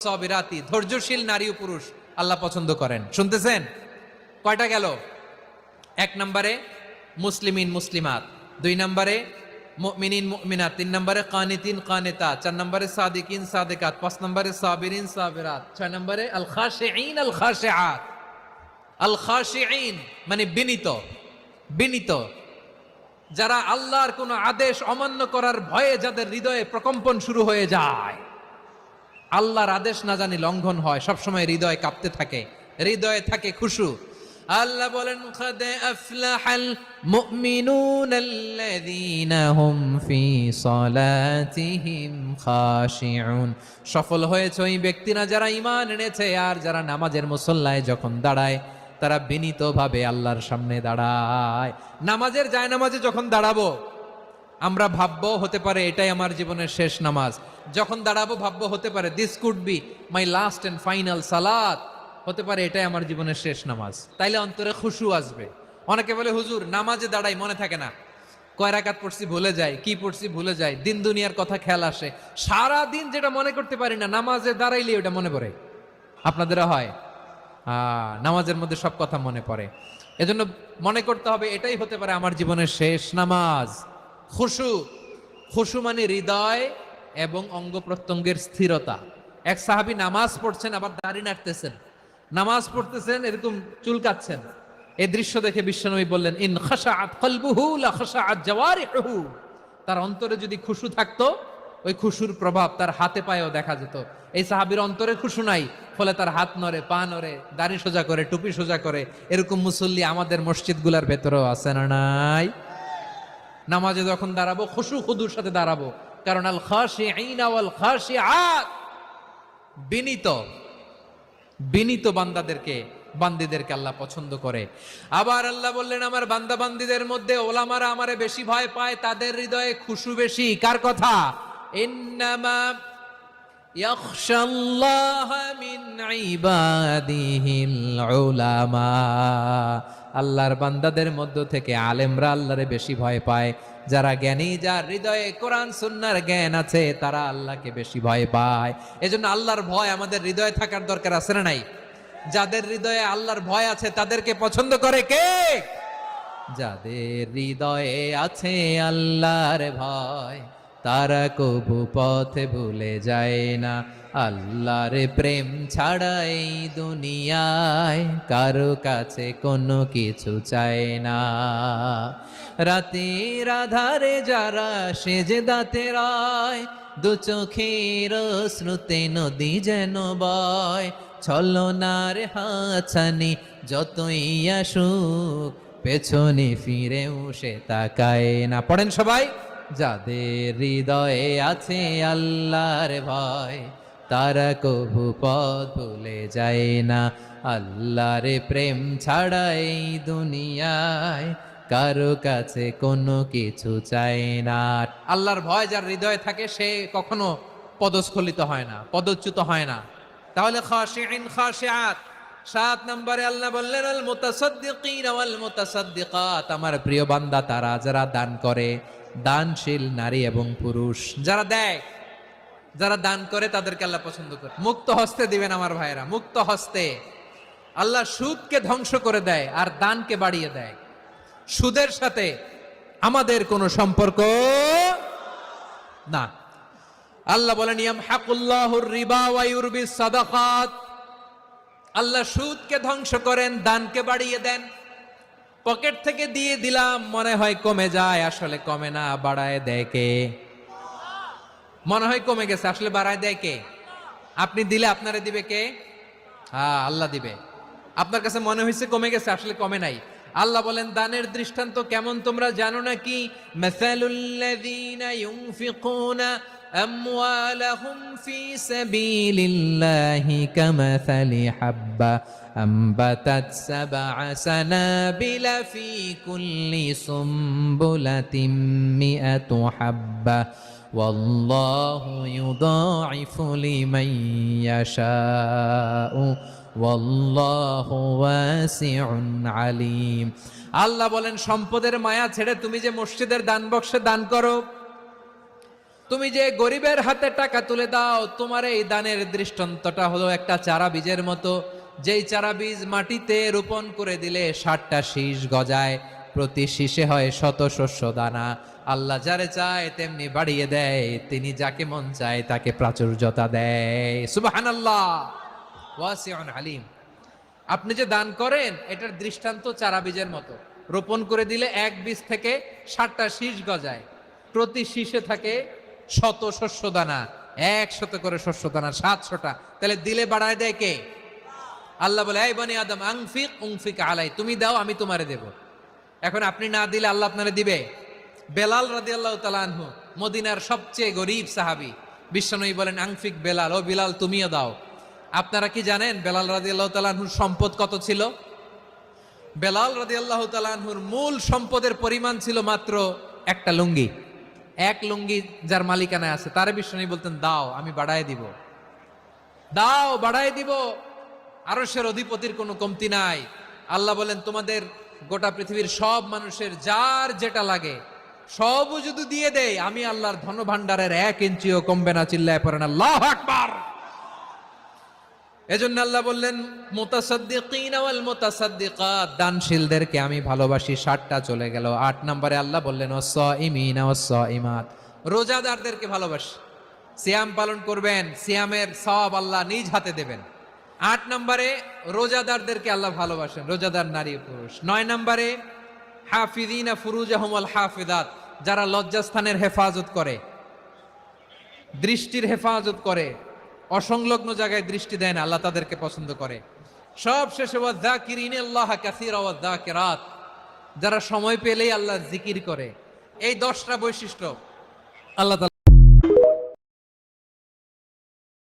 সাবিরাতি, ধৈর্যশীল নারী ও পুরুষ আল্লাহ পছন্দ করেন। শুনতেছেন? কয়টা গেল? এক নম্বরে মুসলিমিন মুসলিমাত, দুই নম্বরে মুমিনিন মুমিনাত, তিন নম্বরে কানিতিন কানিতাত, চার নম্বরে সাদিকিন সাদিকাত, পাঁচ নম্বরে সাবিরিন সাবিরাত, ছয় নম্বরে আল খাশিঈন আল খাশিআত। আল খাশিঈন মানে বিনীত, বিনীত, যারা আল্লাহর কোন আদেশ অমান্য করার ভয়ে যাদের হৃদয়ে প্রকম্পন শুরু হয়ে যায়, আল্লাহর আদেশ না জানি লঙ্ঘন হয়, সবসময় হৃদয় কাঁপতে থাকে, হৃদয়ে থাকে খুশু। আল্লাহ বলেন قد أفلح المؤمنون الذين هم في صلاتهم خاشعون। সফল হয়েছে ওই ব্যক্তিরা যারা ঈমান এনেছে আর যারা নামাজের মুসল্লায় যখন দাঁড়ায় তারা বিনীতভাবে আল্লাহর সামনে দাঁড়ায়। নামাজের জায়নামাজে যখন দাঁড়াবো আমরা ভাববো হতে পারে এটাই আমার জীবনের শেষ নামাজ, যখন দাঁড়াবো ভাববো হতে পারে this could be my last and final সালাত, হতে পারে এটাই আমার জীবনের শেষ নামাজ। তাইলে অন্তরে খুশু আসবে। অনেকে বলে হুজুর নামাজে দাঁড়াই মনে থাকে না, কয় রাকাত পড়ছি ভুলে যাই, কি পড়ছি ভুলে যাই, দিন দুনিয়ার কথা খেয়াল আসে, সারা দিন যেটা মনে করতে পারি না নামাজে দাঁড়াইলে ওটা মনে পড়ে। আপনাদেরও হয়? নামাজের মধ্যে সব কথা মনে পড়ে। এজন্য মনে করতে হবে এটাই হতে পারে আমার জীবনের শেষ নামাজ। খুশু, খুশু মানে হৃদয় এবং অঙ্গ প্রত্যঙ্গের স্থিরতা। এক সাহাবী নামাজ পড়ছেন আবার দাড়ি নাড়তেছেন, নামাজ পড়তেছেন এরকম চুলকাচ্ছেন। এই দৃশ্য দেখে বিশ্বনবী বললেন ইন খাশাআত কলবুহু লা খাশাআত জাওয়ারিহু। তার অন্তরে যদি খুশু থাকতো ওই খুশুর প্রভাব তার হাতে পায়েও দেখা যেত। এই সাহাবীর অন্তরে খুশু নাই, ফলে তার হাত নড়ে, পা নড়ে, দাড়ি সোজা করে, টুপি সোজা করে। এরকম মুসল্লি আমাদের মসজিদগুলোর ভেতরেও আছে না নাই? নামাজে যখন দাঁড়াবো খুশু খুদুর সাথে দাঁড়াবো, কারণ আল খাশিঈন ওয়াল খাশিআত, বিনীত, বিনীত বান্দাদেরকে, বান্দীদেরকে আল্লাহ পছন্দ করে। আবার আল্লাহ বললেন আমার বান্দা বান্দীদের মধ্যে ওলামারা আমারে বেশি ভয় পায়, তাদের হৃদয়ে খুশু বেশি। কার কথা? ইন্নামা ইয়াখশাল্লাহ মিন ইবাদিহিল উলামা। আল্লাহর বান্দাদের মধ্য থেকে আলেমরা আল্লাহরে বেশি ভয় পায়। যারা জ্ঞানী, যার হৃদয়ে কোরআন সুন্নাহর জ্ঞান আছে, তারা আল্লাহকে বেশি ভয় পায়। এজন্য আল্লাহর ভয় আমাদের হৃদয়ে থাকার দরকার আছে না নাই? যাদের হৃদয়ে আল্লাহর ভয় আছে তাদেরকে পছন্দ করে কে? যাদের হৃদয়ে আছে আল্লাহর ভয় তারা কবু পথে ভুলে যায় না। আল্লাহর প্রেম ছাড়া এই দুনিয়ায় কারো কাছে কোনো কিছু চায় না। রাতের আধারে যারা সেজদাতে রয়, দু চোখের শ্রুতে নদী যেন বয়। ছলনার হাতছানি যতই আসুক পেছনে ফিরেও সে তাকায় না। পড়েন সবাই। যাদের হৃদয়ে আছে আল্লাহর ভয় তারা কবু পথ ভুলে যায় না। আল্লাহর প্রেম ছাড়া এই দুনিয়ায় কারো কাছে কোনো কিছু চায় না। আল্লাহর ভয় যার হৃদয়ে থাকে সে কখনো পদস্খলিত হয় না, পদচ্যুত হয় না। তাহলে খাশিঈন খাশিআত। 7 নম্বরে আল্লাহ বললেন আল মুতাসাদ্দিকিন ওয়াল মুতাসাদ্দিকাত, আমার প্রিয় বান্দা তারা যারা দান করে, দানশীল নারী এবং পুরুষ যারা দেয়, যারা দান করে তাদেরকে আল্লাহ পছন্দ করে। মুক্ত হস্তে দিবেন আমার ভাইরা, মুক্ত হস্তে। আল্লাহ সুদকে ধ্বংস করে দেয় আর দানকে বাড়িয়ে দেয়। সুদের সাথে আমাদের কোনো সম্পর্ক না। আল্লাহ বলেন ইয়ামহাকুল্লাহুর রিবা ওয়া ইউরবিস সাদাকাত। আল্লাহ সুদকে ধ্বংস করেন, দানকে বাড়িয়ে দেন। পকেট থেকে দিয়ে দিলাম মনে হয় কমে যায়, আসলে কমে না, বাড়ায় দেয় কে? মনে হয় কমে গেছে, আসলে বাড়ায় দেয় কে? আপনি দিলে আপনারে দিবে কে? আল্লাহ দিবে। আপনার কাছে মনে হয়েছে কমে গেছে, আসলে কমে নাই। আল্লাহ বলেন দানের দৃষ্টান্ত কেমন তোমরা জানো নাকি? মাসালুল্লাযীনা ইউনফিকুনা আমওয়ালাহুম ফি সাবিলিল্লাহি কামাসালি হাব্বা আম্বাতাত সাবআ সানাবিলা ফি কুল্লি সুমবুলাতিন মিআতু হাব্বা ওয়াল্লাহু ইউদাঈফু লিমান ইয়াশাউ ওয়াল্লাহু ওয়াসিউন আলীম। আল্লাহ বলেন সম্পদের মায়া ছেড়ে তুমি যে মসজিদের দান বক্সে দান করো, তুমি যে গরিবের হাতে টাকা তুলে দাও, তোমার এই দানের দৃষ্টান্তটা হলো একটা চারা বীজের মতো, যেই চারা বীজ মাটিতে রোপণ করে দিলে 60টা শীষ গজায়, প্রতি শীষে হয় শত শস্য দানা। আল্লাহ যারে চায় তেমনি বাড়িয়ে দেয়, তিনি যাকে মন চায় তাকে প্রাচুর্যতা দেয়। সুবহানাল্লাহ, ওয়াসিউন আলিম। আপনি যে দান করেন এটার দৃষ্টান্ত চারা বীজের মতো, রোপণ করে দিলে এক বীজ থেকে 60টা শীষ গজায়, প্রতি শীষে থাকে শত শস্য দানা, 100 করে শস্য দানা, 700টা। তাহলে দিলে বাড়ায় দেয় কে? আল্লাহ বলে, এই বনি আদম আনফিক উনফিক আলাই, তুমি দাও আমি তোমারে দেব। এখন আপনি না দিলে আল্লাহ আপনারে দিবে? বেলাল রাদিয়াল্লাহু তাআলা আনহু, মদিনার সবচেয়ে গরীব সাহাবী, বিশ্বনবী বলেন আনফিক বেলাল, ও বেলাল তুমিও দাও। আপনারা কি জানেন বেলাল রাদিয়াল্লাহু তাআলা আনহুর সম্পদ কত ছিল? বেলাল রাদিয়াল্লাহু তাআলা আনহুর মূল সম্পদের পরিমাণ ছিল মাত্র একটা লুঙ্গি। এক লুঙ্গি যার মালিকানায় আছে তারে বিশ্বনবী বলতেন, দাও আমি বাড়ায় দিব, দাও বাড়ায় দিব। আরশের অধিপতির কোনো কমতি নাই। আল্লাহ বলেন, তোমাদের গোটা পৃথিবীর সব মানুষের যার যেটা লাগে সবও যদি দিয়ে দেয়, আমি আল্লাহর ধন ভাণ্ডারের 1 ইঞ্চিও কমবে না। চিল্লায় পড়েন আল্লাহু আকবার। এজন্য আল্লাহ বললেন, মুতাসাদ্দিকিন ওয়াল মুতাসাদ্দিকাত, দানশীলদেরকে আমি ভালোবাসি। 60টা চলে গেল। 8 নম্বরে আল্লাহ বললেন, ওয়াস-সাইমিনা ওয়াস-সাইমাত, রোজাদারদেরকে ভালোবাসি। সিয়াম পালন করবেন, সিয়ামের সওয়াব আল্লাহ নিজ হাতে দেবেন। 8 নম্বরে রোজাদারদেরকে আল্লাহ ভালোবাসেন, রোজাদার নারী ও পুরুষ। 9 নম্বরে হাফিজিনা ফুরুজাহুম ওয়াল হাফিজাত, যারা লজ্জাস্থানের হেফাজত করে, দৃষ্টির হেফাজত করে, অসংলগ্ন জায়গায় দৃষ্টি দেয় না, আল্লাহ তাদেরকে পছন্দ করে। সব শেষে ওয়াযাকিরিনাল্লাহ কাসীরা ওয়াযাকিরাত, যারা সময় পেলেই আল্লাহর জিকির করে। এই 10টা বৈশিষ্ট্য আল্লাহ তাআলা